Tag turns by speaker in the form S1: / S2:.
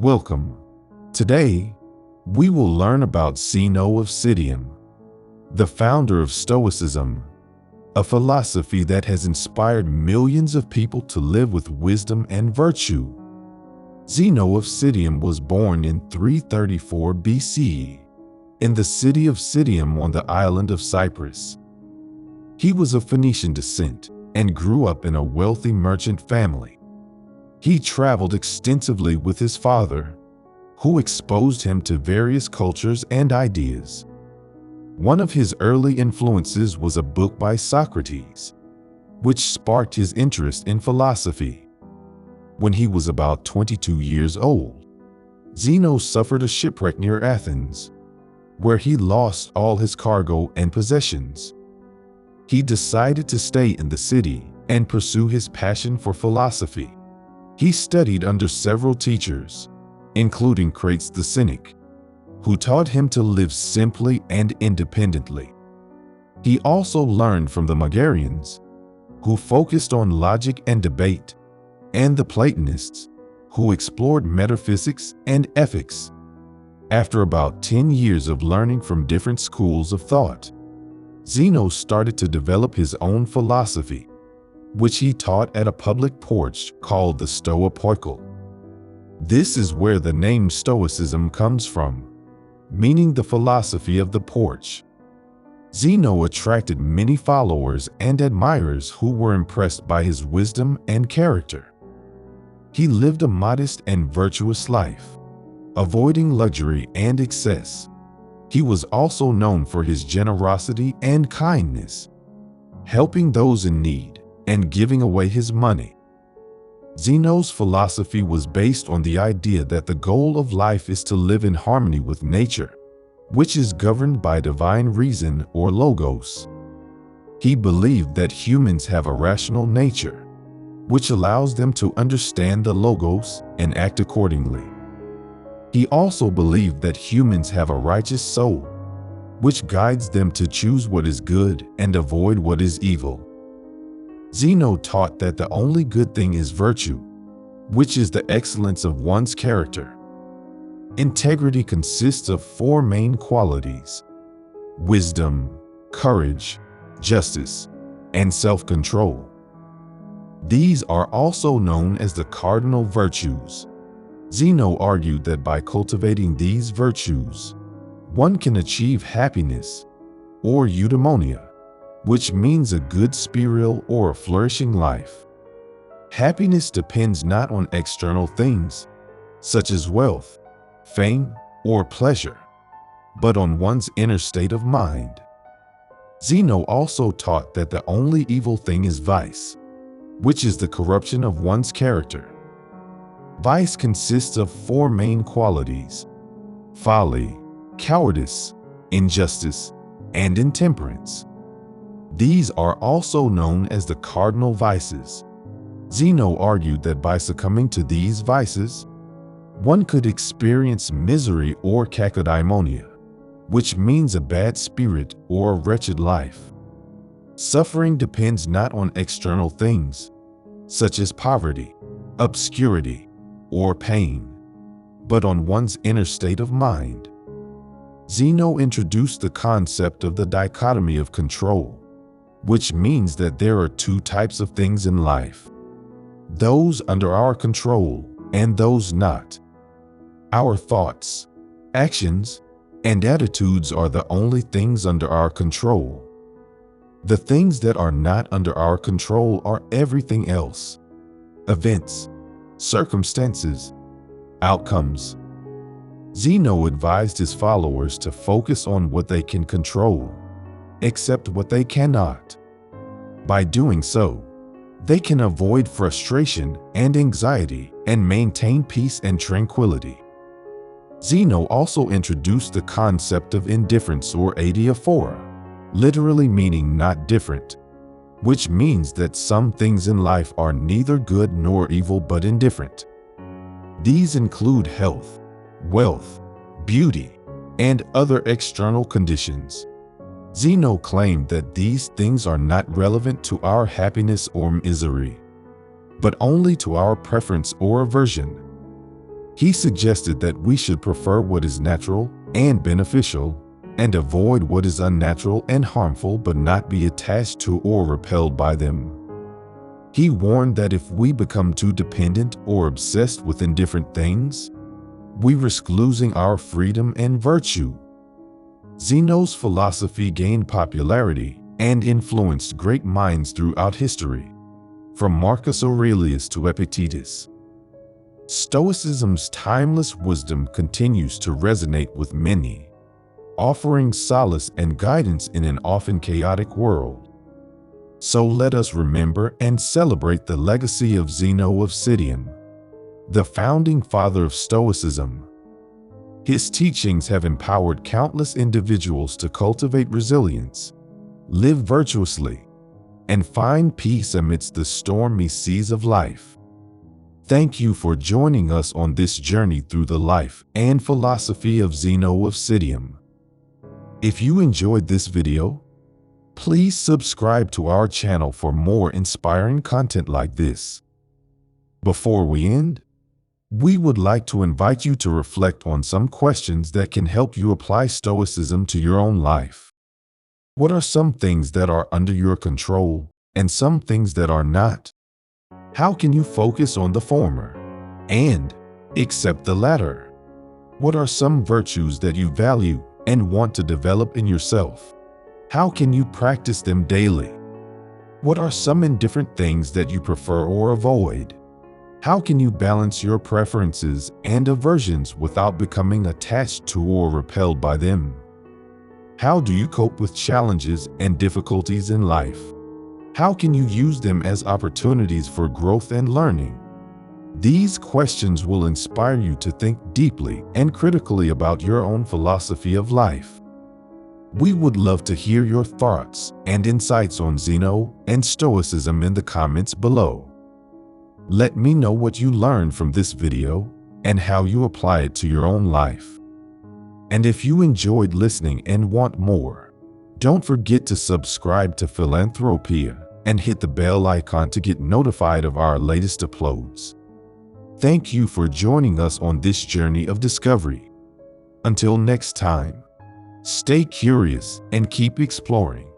S1: Welcome. Today, we will learn about Zeno of Citium, the founder of Stoicism, a philosophy that has inspired millions of people to live with wisdom and virtue. Zeno of Citium was born in 334 BCE in the city of Citium on the island of Cyprus. He was of Phoenician descent and grew up in a wealthy merchant family. He traveled extensively with his father, who exposed him to various cultures and ideas. One of his early influences was a book by Socrates, which sparked his interest in philosophy. When he was about 22 years old, Zeno suffered a shipwreck near Athens, where he lost all his cargo and possessions. He decided to stay in the city and pursue his passion for philosophy. He studied under several teachers, including Crates the Cynic, who taught him to live simply and independently. He also learned from the Megarians, who focused on logic and debate, and the Platonists, who explored metaphysics and ethics. After about 10 years of learning from different schools of thought, Zeno started to develop his own philosophy, which he taught at a public porch called the Stoa. This is where the name Stoicism comes from, meaning the philosophy of the porch. Zeno attracted many followers and admirers who were impressed by his wisdom and character. He lived a modest and virtuous life, avoiding luxury and excess. He was also known for his generosity and kindness, helping those in need and giving away his money. Zeno's philosophy was based on the idea that the goal of life is to live in harmony with nature, which is governed by divine reason or logos. He believed that humans have a rational nature, which allows them to understand the logos and act accordingly. He also believed that humans have a righteous soul, which guides them to choose what is good and avoid what is evil. Zeno taught that the only good thing is virtue, which is the excellence of one's character. Integrity consists of four main qualities: wisdom, courage, justice, and self-control. These are also known as the cardinal virtues. Zeno argued that by cultivating these virtues, one can achieve happiness, or eudaimonia, which means a good spiritual or a flourishing life. Happiness depends not on external things, such as wealth, fame, or pleasure, but on one's inner state of mind. Zeno also taught that the only evil thing is vice, which is the corruption of one's character. Vice consists of four main qualities: folly, cowardice, injustice, and intemperance. These are also known as the cardinal vices. Zeno argued that by succumbing to these vices, one could experience misery or kakodaimonia, which means a bad spirit or a wretched life. Suffering depends not on external things, such as poverty, obscurity, or pain, but on one's inner state of mind. Zeno introduced the concept of the dichotomy of control, which means that there are two types of things in life: those under our control and those not. Our thoughts, actions, and attitudes are the only things under our control. The things that are not under our control are everything else: events, circumstances, outcomes. Zeno advised his followers to focus on what they can control, except what they cannot. By doing so, they can avoid frustration and anxiety and maintain peace and tranquility. Zeno also introduced the concept of indifference or adiaphora, literally meaning not different, which means that some things in life are neither good nor evil but indifferent. These include health, wealth, beauty, and other external conditions. Zeno claimed that these things are not relevant to our happiness or misery, but only to our preference or aversion. He suggested that we should prefer what is natural and beneficial, and avoid what is unnatural and harmful, but not be attached to or repelled by them. He warned that if we become too dependent or obsessed with indifferent things, we risk losing our freedom and virtue. Zeno's philosophy gained popularity and influenced great minds throughout history, from Marcus Aurelius to Epictetus. Stoicism's timeless wisdom continues to resonate with many, offering solace and guidance in an often chaotic world. So let us remember and celebrate the legacy of Zeno of Citium, the founding father of Stoicism. His teachings have empowered countless individuals to cultivate resilience, live virtuously, and find peace amidst the stormy seas of life. Thank you for joining us on this journey through the life and philosophy of Zeno of Citium. If you enjoyed this video, please subscribe to our channel for more inspiring content like this. Before we end, we would like to invite you to reflect on some questions that can help you apply Stoicism to your own life. What are some things that are under your control and some things that are not? How can you focus on the former and accept the latter? What are some virtues that you value and want to develop in yourself? How can you practice them daily? What are some indifferent things that you prefer or avoid? How can you balance your preferences and aversions without becoming attached to or repelled by them? How do you cope with challenges and difficulties in life? How can you use them as opportunities for growth and learning? These questions will inspire you to think deeply and critically about your own philosophy of life. We would love to hear your thoughts and insights on Zeno and Stoicism in the comments below. Let me know what you learned from this video and how you apply it to your own life. And if you enjoyed listening and want more, don't forget to subscribe to Philanthropia and hit the bell icon to get notified of our latest uploads. Thank you for joining us on this journey of discovery. Until next time, stay curious and keep exploring.